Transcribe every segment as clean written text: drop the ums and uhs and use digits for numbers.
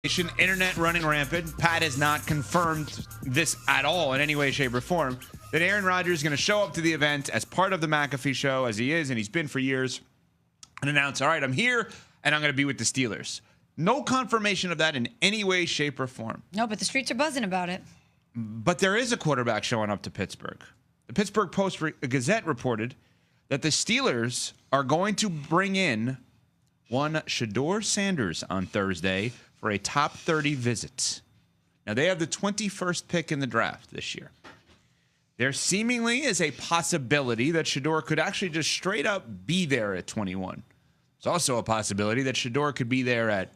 Internet running rampant. Pat has not confirmed this at all in any way, shape, or form. That Aaron Rodgers is going to show up to the event as part of the McAfee show, as he is, and he's been for years, and announce, all right, I'm here, and I'm going to be with the Steelers. No confirmation of that in any way, shape, or form. No, but the streets are buzzing about it. But there is a quarterback showing up to Pittsburgh. The Pittsburgh Post-Gazette reported that the Steelers are going to bring in one Shedeur Sanders on Thursday for a top 30 visit. Now, they have the 21st pick in the draft this year. There seemingly is a possibility that Shedeur could actually just straight up be there at 21. There's also a possibility that Shedeur could be there at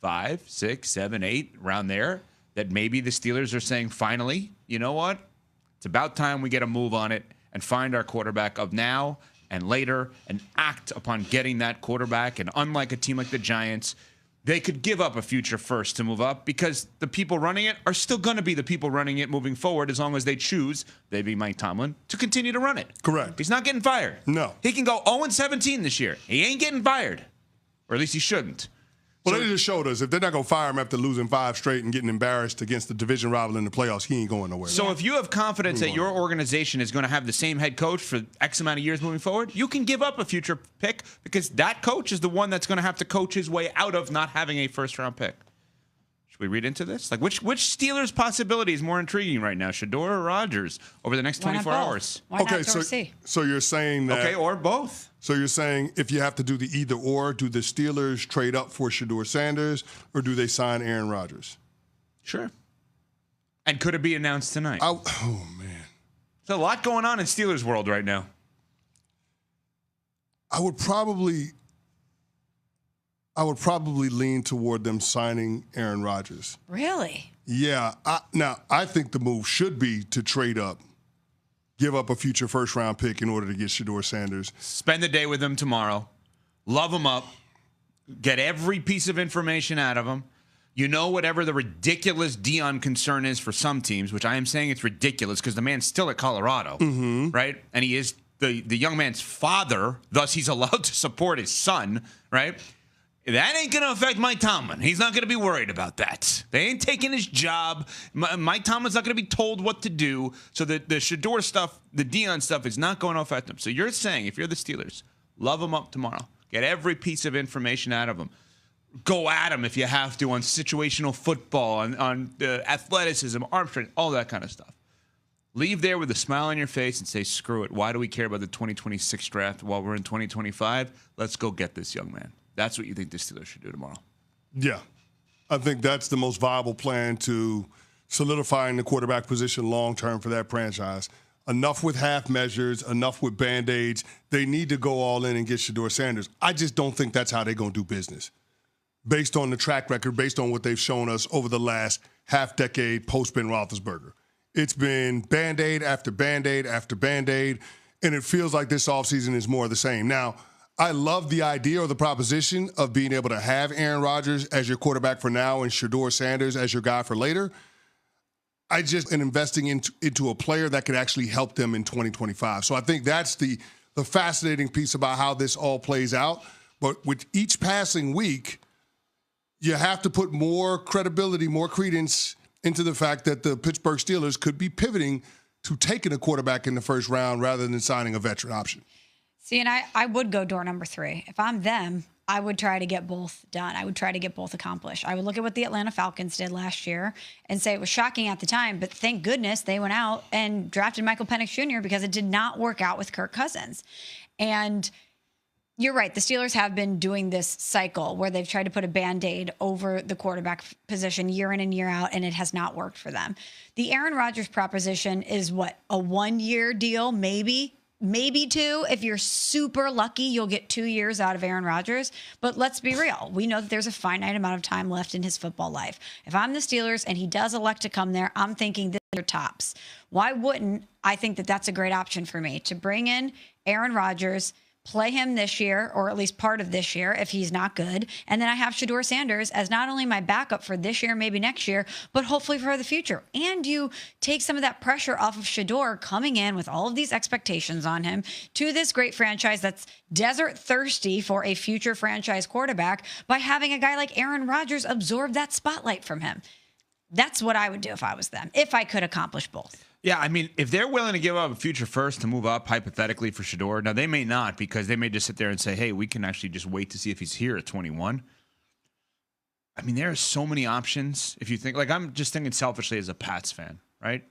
5, 6, 7, 8, around there, that maybe the Steelers are saying, finally, you know what? It's about time we get a move on it and find our quarterback of now and later and act upon getting that quarterback. And unlike a team like the Giants, they could give up a future first to move up because the people running it are still going to be the people running it moving forward as long as they choose, they be Mike Tomlin, to continue to run it. Correct. He's not getting fired. No. He can go 0-17 this year. He ain't getting fired. Or at least he shouldn't. Well, they just showed us if they're not going to fire him after losing 5 straight and getting embarrassed against the division rival in the playoffs, he ain't going nowhere. So if you have confidence that your organization is going to have the same head coach for X amount of years moving forward, you can give up a future pick because that coach is the one that's going to have to coach his way out of not having a first-round pick. Should we read into this? Like, which Steelers possibility is more intriguing right now, Shedeur or Rodgers, over the next 24 hours? Why not Dorsey? So you're saying that... Okay, or both. So you're saying if you have to do the either or, do the Steelers trade up for Shedeur Sanders or do they sign Aaron Rodgers? Sure. And could it be announced tonight? Oh, man. There's a lot going on in Steelers world right now. I would probably lean toward them signing Aaron Rodgers. Really? Yeah. I think the move should be to trade up. Give up a future first-round pick in order to get Shedeur Sanders. Spend the day with him tomorrow. Love him up. Get every piece of information out of him. You know, whatever the ridiculous Dion concern is for some teams, which I am saying it's ridiculous because the man's still at Colorado, right? And he is the young man's father, thus he's allowed to support his son, right? That ain't going to affect Mike Tomlin. He's not going to be worried about that. They ain't taking his job. Mike Tomlin's not going to be told what to do. So the Shedeur stuff, the Dion stuff is not going to affect him. So you're saying, if you're the Steelers, love him up tomorrow. Get every piece of information out of him. Go at him if you have to on situational football, on athleticism, arm strength, all that kind of stuff. Leave there with a smile on your face and say, screw it. Why do we care about the 2026 draft while we're in 2025? Let's go get this young man. That's what you think the Steelers should do tomorrow. Yeah. I think that's the most viable plan to solidifying the quarterback position long-term for that franchise. Enough with half measures, enough with Band-Aids. They need to go all in and get Shedeur Sanders. I just don't think that's how they're going to do business. Based on the track record, based on what they've shown us over the last half-decade post-Ben Roethlisberger. It's been Band-Aid after Band-Aid after Band-Aid, and it feels like this offseason is more of the same. Now, I love the idea or the proposition of being able to have Aaron Rodgers as your quarterback for now and Shedeur Sanders as your guy for later. I just am investing into a player that could actually help them in 2025. So I think that's the fascinating piece about how this all plays out. But with each passing week, you have to put more credibility, more credence into the fact that the Pittsburgh Steelers could be pivoting to taking a quarterback in the first round rather than signing a veteran option. See, and I would go door number 3. If I'm them, I would try to get both done. I would try to get both accomplished. I would look at what the Atlanta Falcons did last year and say it was shocking at the time, but thank goodness they went out and drafted Michael Penix Jr. because it did not work out with Kirk Cousins. And you're right. The Steelers have been doing this cycle where they've tried to put a Band-Aid over the quarterback position year in and year out, and it has not worked for them. The Aaron Rodgers proposition is what, a 1-year deal, maybe 2. If you're super lucky, you'll get 2 years out of Aaron Rodgers. But let's be real. We know that there's a finite amount of time left in his football life. If I'm the Steelers and he does elect to come there, I'm thinking this is tops. Why wouldn't I think that that's a great option for me to bring in Aaron Rodgers, play him this year, or at least part of this year if he's not good. And then I have Shedeur Sanders as not only my backup for this year, maybe next year, but hopefully for the future. And you take some of that pressure off of Shedeur coming in with all of these expectations on him to this great franchise that's desert thirsty for a future franchise quarterback by having a guy like Aaron Rodgers absorb that spotlight from him. That's what I would do if I was them, if I could accomplish both. Yeah, I mean, if they're willing to give up a future first to move up, hypothetically, for Shedeur, now they may not, because they may just sit there and say, hey, we can actually just wait to see if he's here at 21. I mean, there are so many options. If you think, like, I'm just thinking selfishly as a Pats fan, right?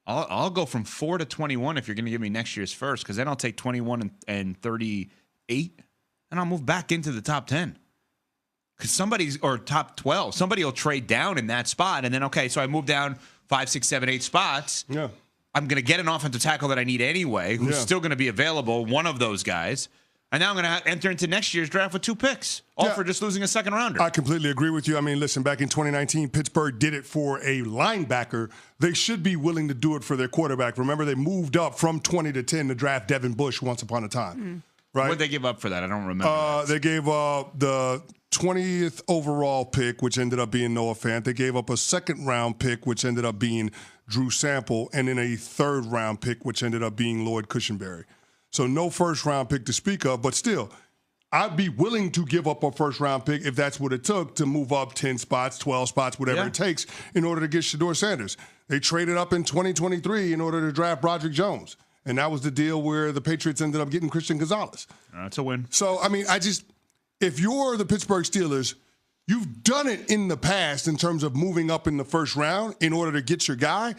I'll go from 4 to 21 if you're going to give me next year's first, because then I'll take 21 and 38, and I'll move back into the top 10. Because or top 12, somebody will trade down in that spot, and then, okay, so I move down 5, 6, 7, 8 spots. Yeah. I'm going to get an offensive tackle that I need anyway, who's still going to be available, one of those guys. And now I'm going to enter into next year's draft with 2 picks, all for just losing a second rounder. I completely agree with you. I mean, listen, back in 2019, Pittsburgh did it for a linebacker. They should be willing to do it for their quarterback. Remember, they moved up from 20 to 10 to draft Devin Bush once upon a time. Right? What did they give up for that? I don't remember. They gave up the 20th overall pick, which ended up being Noah Fant. They gave up a second-round pick, which ended up being Drew Sample, and then a third-round pick, which ended up being Lloyd Cushenberry. So no first-round pick to speak of, but still, I'd be willing to give up a first-round pick if that's what it took to move up 10 spots, 12 spots, whatever it takes in order to get Shedeur Sanders. They traded up in 2023 in order to draft Broderick Jones, and that was the deal where the Patriots ended up getting Christian Gonzalez. That's a win. So, I mean, if you're the Pittsburgh Steelers, you've done it in the past in terms of moving up in the first round in order to get your guy.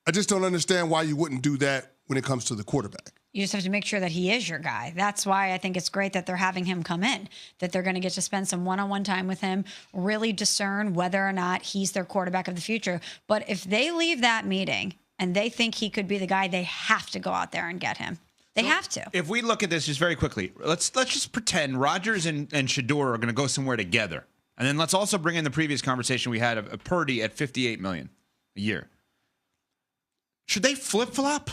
I just don't understand why you wouldn't do that when it comes to the quarterback. You just have to make sure that he is your guy. That's why I think it's great that they're having him come in, that they're going to get to spend some one-on-one time with him, really discern whether or not he's their quarterback of the future. But if they leave that meeting and they think he could be the guy, they have to go out there and get him. They have to. If we look at this just very quickly, let's just pretend Rodgers and Shedeur are going to go somewhere together. And then let's also bring in the previous conversation we had of Purdy at $58 million a year. Should they flip-flop?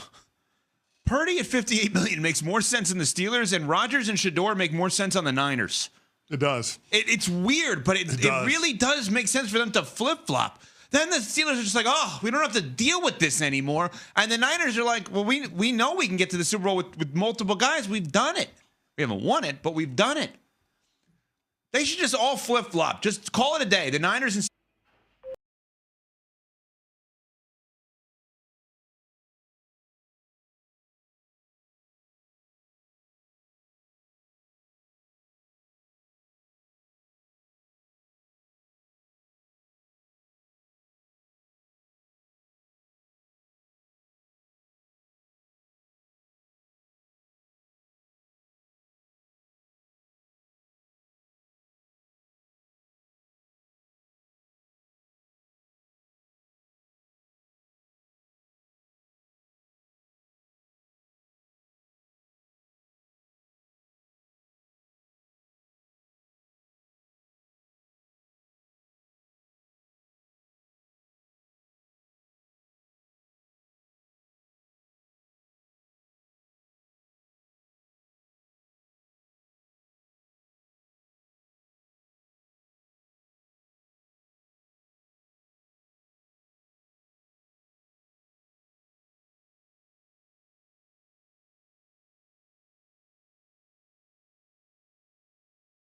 Purdy at $58 million makes more sense in the Steelers, and Rodgers and Shedeur make more sense on the Niners. It does. It's weird, but it really does make sense for them to flip-flop. Then the Steelers are just like, oh, we don't have to deal with this anymore. And the Niners are like, well, we know we can get to the Super Bowl with multiple guys. We've done it. We haven't won it, but we've done it. They should just all flip-flop. Just call it a day. The Niners and